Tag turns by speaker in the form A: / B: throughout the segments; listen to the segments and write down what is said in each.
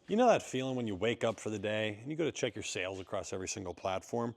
A: You know that feeling when you wake up for the day and you go to check your sales across every single platform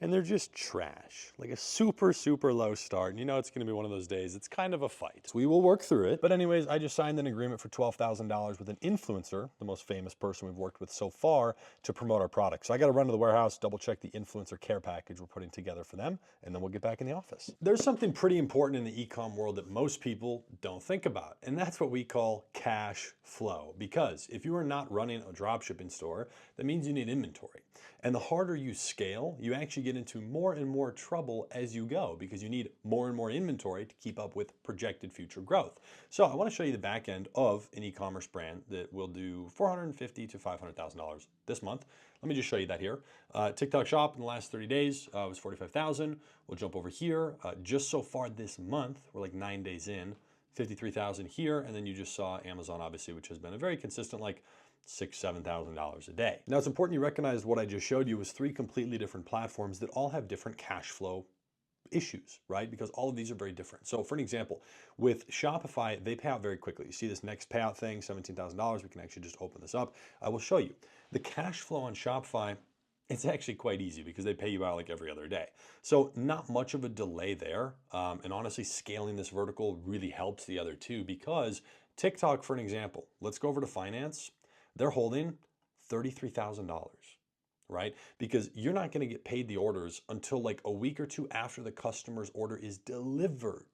A: and they're just trash, like a super, super low start. And you know it's gonna be one of those days, it's kind of a fight. So we will work through it. But anyways, I just signed an agreement for $12,000 with an influencer, the most famous person we've worked with so far, to promote our product. So I gotta run to the warehouse, double check the influencer care package we're putting together for them, and then we'll get back in the office. There's something pretty important in the e-com world that most people don't think about, and that's what we call cash flow. Because if you are not running a dropshipping store, that means you need inventory. And the harder you scale, you actually get into more and more trouble as you go because you need more and more inventory to keep up with projected future growth. So I want to show you the back end of an e-commerce brand that will do $450,000 to $500,000 this month. Let me just show you that here. TikTok shop in the last 30 days was 45,000. We'll jump over here. Just so far this month, we're like 9 days in, 53,000 here. And then you just saw Amazon, obviously, which has been a very consistent, like $6,000, $7,000 a day. Now it's important you recognize what I just showed you was 3 completely different platforms that all have different cash flow issues, right? Because all of these are very different. So for an example, with Shopify, they pay out very quickly. You see this next payout thing, $17,000. We can actually just open this up. I will show you. The cash flow on Shopify, it's actually quite easy because they pay you out like every other day. So not much of a delay there. And honestly, scaling this vertical really helps the other two because TikTok, for an example, let's go over to finance. They're holding $33,000, right? Because you're not going to get paid the orders until like a week or two after the customer's order is delivered,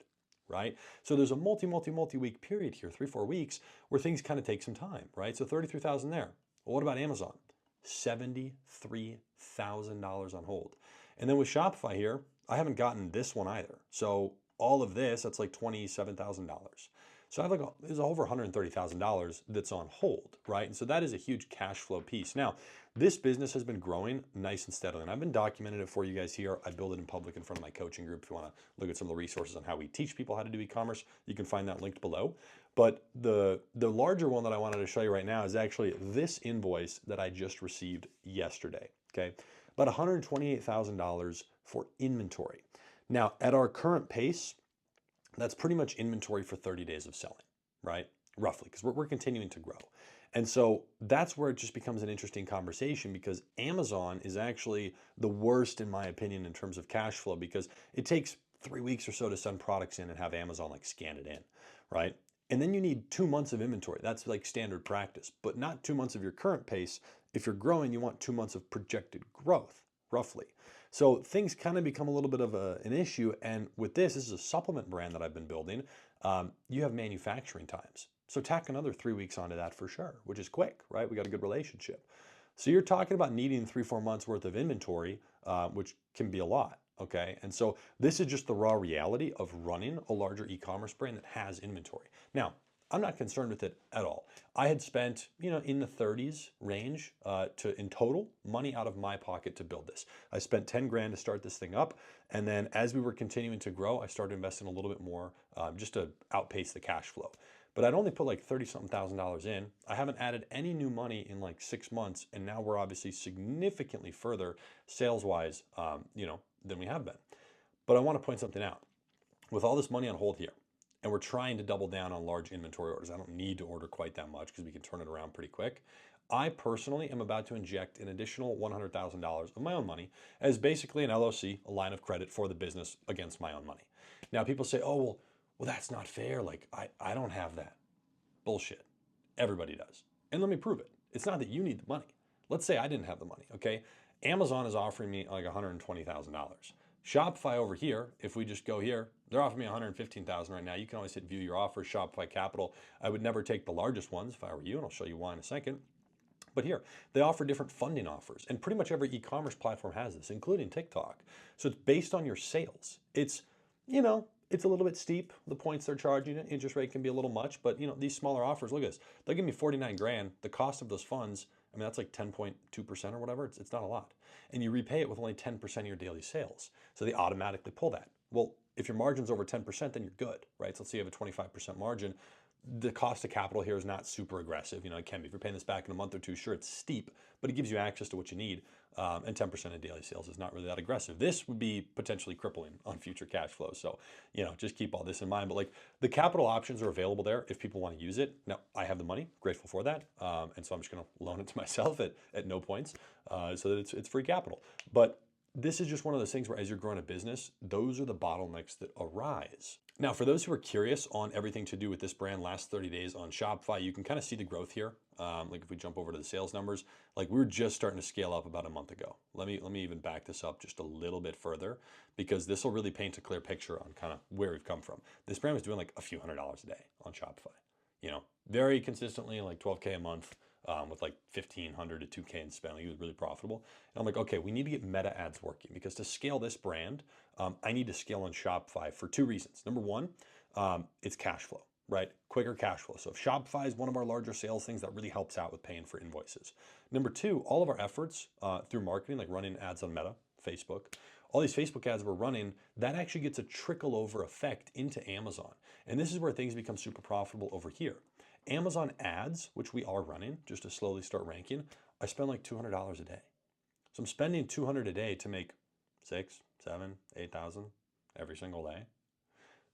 A: right? So there's a multi-week period here, 3-4 weeks, where things kind of take some time, right? So 33,000 there. Well, what about Amazon? $73,000 on hold. And then with Shopify here, I haven't gotten this one either. So all of this, that's like $27,000. So I have like there's over $130,000 that's on hold, right? And so that is a huge cash flow piece. Now, this business has been growing nice and steadily, and I've been documenting it for you guys here. I build it in public in front of my coaching group. If you want to look at some of the resources on how we teach people how to do e-commerce, you can find that linked below. But the larger one that I wanted to show you right now is actually this invoice that I just received yesterday, okay? About $128,000 for inventory. Now, at our current pace, that's pretty much inventory for 30 days of selling, right? Roughly, because we're continuing to grow. And so that's where it just becomes an interesting conversation because Amazon is actually the worst, in my opinion, in terms of cash flow because it takes 3 weeks or so to send products in and have Amazon like scan it in, right? And then you need 2 months of inventory. That's like standard practice, but not 2 months of your current pace. If you're growing, you want 2 months of projected growth, roughly. So things kind of become a little bit of an issue. And with this is a supplement brand that I've been building. You have manufacturing times. So tack another 3 weeks onto that for sure, which is quick, right? We got a good relationship. So you're talking about needing 3-4 months worth of inventory, which can be a lot. Okay. And so this is just the raw reality of running a larger e-commerce brand that has inventory. Now, I'm not concerned with it at all. I had spent, in the 30s range in total money out of my pocket to build this. I spent 10 grand to start this thing up. And then as we were continuing to grow, I started investing a little bit more just to outpace the cash flow. But I'd only put like 30-something thousand dollars in. I haven't added any new money in like 6 months. And now we're obviously significantly further sales-wise, than we have been. But I want to point something out. With all this money on hold here, and we're trying to double down on large inventory orders. I don't need to order quite that much because we can turn it around pretty quick. I personally am about to inject an additional $100,000 of my own money as basically an LOC, a line of credit for the business against my own money. Now people say, oh, well, that's not fair. Like I don't have that. Bullshit. Everybody does. And let me prove it. It's not that you need the money. Let's say I didn't have the money, okay? Amazon is offering me like $120,000. Shopify over here, if we just go here, they're offering me $115,000 right now. You can always hit view your offers, Shopify Capital. I would never take the largest ones if I were you, and I'll show you why in a second. But here, they offer different funding offers, and pretty much every e-commerce platform has this, including TikTok. So it's based on your sales. It's a little bit steep, the points they're charging. Interest rate can be a little much, but these smaller offers, look at this. They'll give me 49 grand. The cost of those funds, I mean, that's like 10.2% or whatever. It's not a lot. And you repay it with only 10% of your daily sales. So they automatically pull that. Well, if your margin's over 10%, then you're good, right? So let's say you have a 25% margin. the cost of capital here is not super aggressive. You know, it can be. If you're paying this back in a month or two, sure, it's steep, but it gives you access to what you need. And 10% of daily sales is not really that aggressive. This would be potentially crippling on future cash flow. So, you know, just keep all this in mind. But like the capital options are available there if people want to use it. Now, I have the money, grateful for that. And so I'm just going to loan it to myself at no points so that it's free capital. But this is just one of those things where as you're growing a business, those are the bottlenecks that arise. Now, for those who are curious on everything to do with this brand last 30 days on Shopify, you can kind of see the growth here. Like if we jump over to the sales numbers, like we were just starting to scale up about a month ago. Let me even back this up just a little bit further because this will really paint a clear picture on kind of where we've come from. This brand was doing like a few $100s a day on Shopify, you know, very consistently, like 12K a month. With like 1,500 to 2K in spend. Like, it was really profitable. And I'm like, okay, we need to get meta ads working because to scale this brand, I need to scale on Shopify for two reasons. Number one, it's cash flow, right? Quicker cash flow. So if Shopify is one of our larger sales things, that really helps out with paying for invoices. Number two, all of our efforts through marketing, like running ads on Meta, Facebook, all these Facebook ads we're running, that actually gets a trickle over effect into Amazon. And this is where things become super profitable over here. Amazon ads, which we are running just to slowly start ranking, I spend like $200 a day. So I'm spending $200 a day to make 6, 7, 8,000 every single day.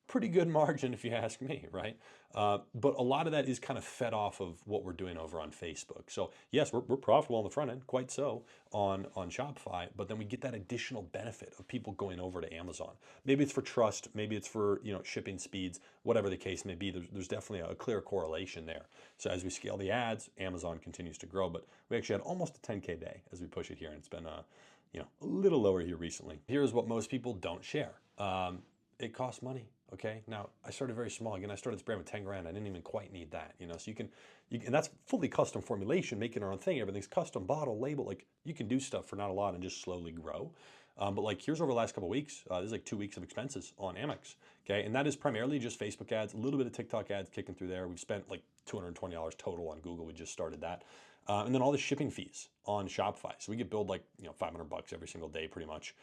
A: Pretty good margin if you ask me, right? But a lot of that is kind of fed off of what we're doing over on Facebook. So yes, we're profitable on the front end, quite so, on Shopify, but then we get that additional benefit of people going over to Amazon. Maybe it's for trust, maybe it's for, you know, shipping speeds, whatever the case may be. There's definitely a clear correlation there. So as we scale the ads, Amazon continues to grow, but we actually had almost a 10K day as we push it here, and it's been you know, a little lower here recently. Here's what most people don't share. It costs money. Okay. Now I started very small. Again, I started this brand with 10 grand. I didn't even quite need that, you know, so you can, and that's fully custom formulation, making our own thing. Everything's custom, bottle, label. Like you can do stuff for not a lot and just slowly grow. But like here's over the last couple of weeks, this is like 2 weeks of expenses on Amex. Okay. And that is primarily just Facebook ads, a little bit of TikTok ads kicking through there. We've spent like $220 total on Google. We just started that. And then all the shipping fees on Shopify. So we get billed like, you know, $500 every single day, pretty much.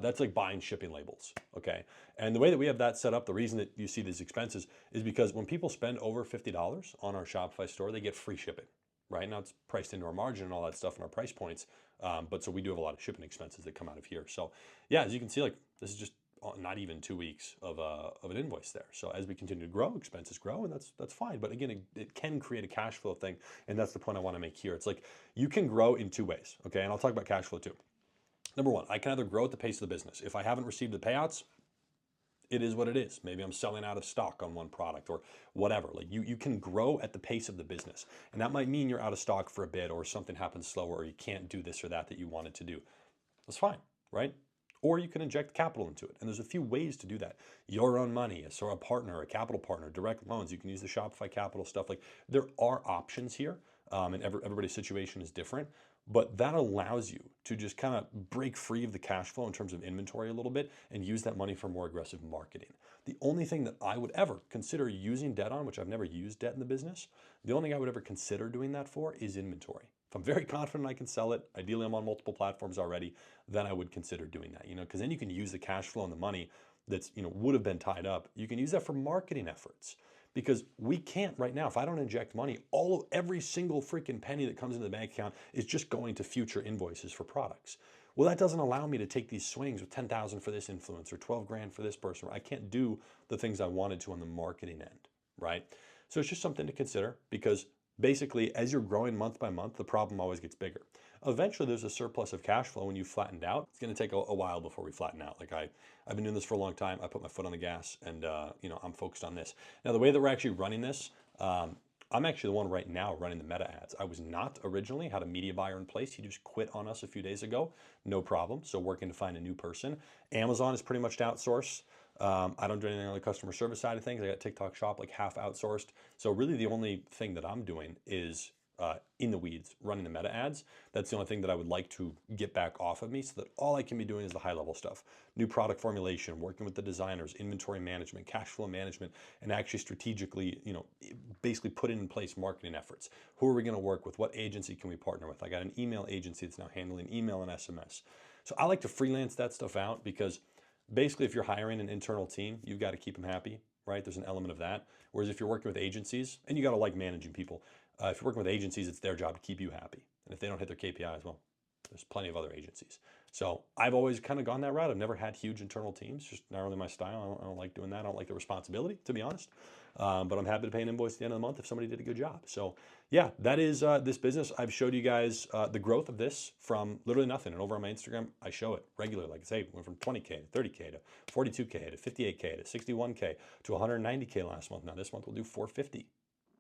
A: That's like buying shipping labels, okay? And the way that we have that set up, the reason that you see these expenses is because when people spend over $50 on our Shopify store, they get free shipping, right? Now it's priced into our margin and all that stuff and our price points. But so we do have a lot of shipping expenses that come out of here. So yeah, as you can see, like this is just not even 2 weeks of an invoice there. So as we continue to grow, expenses grow, and that's fine. But again, it can create a cash flow thing, and that's the point I want to make here. It's like you can grow in two ways, okay? And I'll talk about cash flow too. Number one, I can either grow at the pace of the business. If I haven't received the payouts, it is what it is. Maybe I'm selling out of stock on one product or whatever. Like you can grow at the pace of the business. And that might mean you're out of stock for a bit or something happens slower or you can't do this or that you wanted to do. That's fine, right? Or you can inject capital into it. And there's a few ways to do that. Your own money, so a partner, a capital partner, direct loans. You can use the Shopify capital stuff. Like there are options here, and everybody's situation is different. But that allows you to just kind of break free of the cash flow in terms of inventory a little bit and use that money for more aggressive marketing. The only thing that I would ever consider using debt on, which I've never used debt in the business, the only thing I would ever consider doing that for is inventory. If I'm very confident I can sell it, ideally I'm on multiple platforms already, then I would consider doing that, you know, because then you can use the cash flow and the money that's, you know, would have been tied up. You can use that for marketing efforts. Because we can't right now, if I don't inject money, every single freaking penny that comes into the bank account is just going to future invoices for products. Well, that doesn't allow me to take these swings with 10,000 for this influencer, 12 grand for this person. I can't do the things I wanted to on the marketing end, right? So it's just something to consider because basically as you're growing month by month, the problem always gets bigger. Eventually there's a surplus of cash flow when you flattened out. It's going to take a while before we flatten out. Like I've been doing this for a long time. I put my foot on the gas and you know, I'm focused on this. Now the way that we're actually running this, I'm actually the one right now running the meta ads. I was not originally, had a media buyer in place. He just quit on us a few days ago. No problem. So working to find a new person. Amazon is pretty much outsourced. I don't do anything on the customer service side of things. I got TikTok Shop like half outsourced. So really the only thing that I'm doing is in the weeds, running the meta ads. That's the only thing that I would like to get back off of me so that all I can be doing is the high level stuff. New product formulation, working with the designers, inventory management, cash flow management, and actually strategically, you know, basically putting in place marketing efforts. Who are we going to work with? What agency can we partner with? I got an email agency that's now handling email and SMS. So I like to freelance that stuff out because basically if you're hiring an internal team, you've got to keep them happy, right? There's an element of that. Whereas if you're working with agencies, and you got to like managing people, if you're working with agencies, it's their job to keep you happy. And if they don't hit their KPIs, well, there's plenty of other agencies. So I've always kind of gone that route. I've never had huge internal teams, just not really my style. I don't like doing that. I don't like the responsibility, to be honest. But I'm happy to pay an invoice at the end of the month if somebody did a good job. So yeah, that is this business. I've showed you guys the growth of this from literally nothing. And over on my Instagram, I show it regularly. Like I say, went from 20K to 30K to 42K to 58K to 61K to 190K last month. Now this month we'll do 450,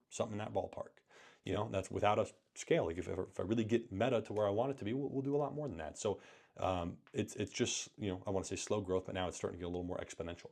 A: something in that ballpark. You know, that's without a scale. Like if I really get meta to where I want it to be, we'll do a lot more than that. So it's just, you know, I want to say slow growth, but now it's starting to get a little more exponential.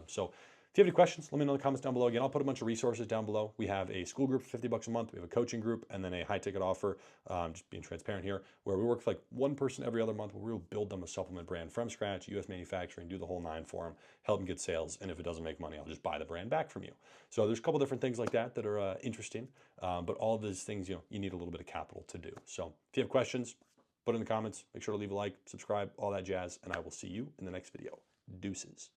A: So if you have any questions, let me know in the comments down below. Again, I'll put a bunch of resources down below. We have a school group for $50 a month. We have a coaching group and then a high ticket offer, just being transparent here, where we work with like one person every other month where we'll build them a supplement brand from scratch, US manufacturing, do the whole 9 for them, help them get sales. And if it doesn't make money, I'll just buy the brand back from you. So there's a couple different things like that that are interesting. But all of these things, you know, you need a little bit of capital to do. So if you have questions, put it in the comments, make sure to leave a like, subscribe, all that jazz, and I will see you in the next video. Deuces.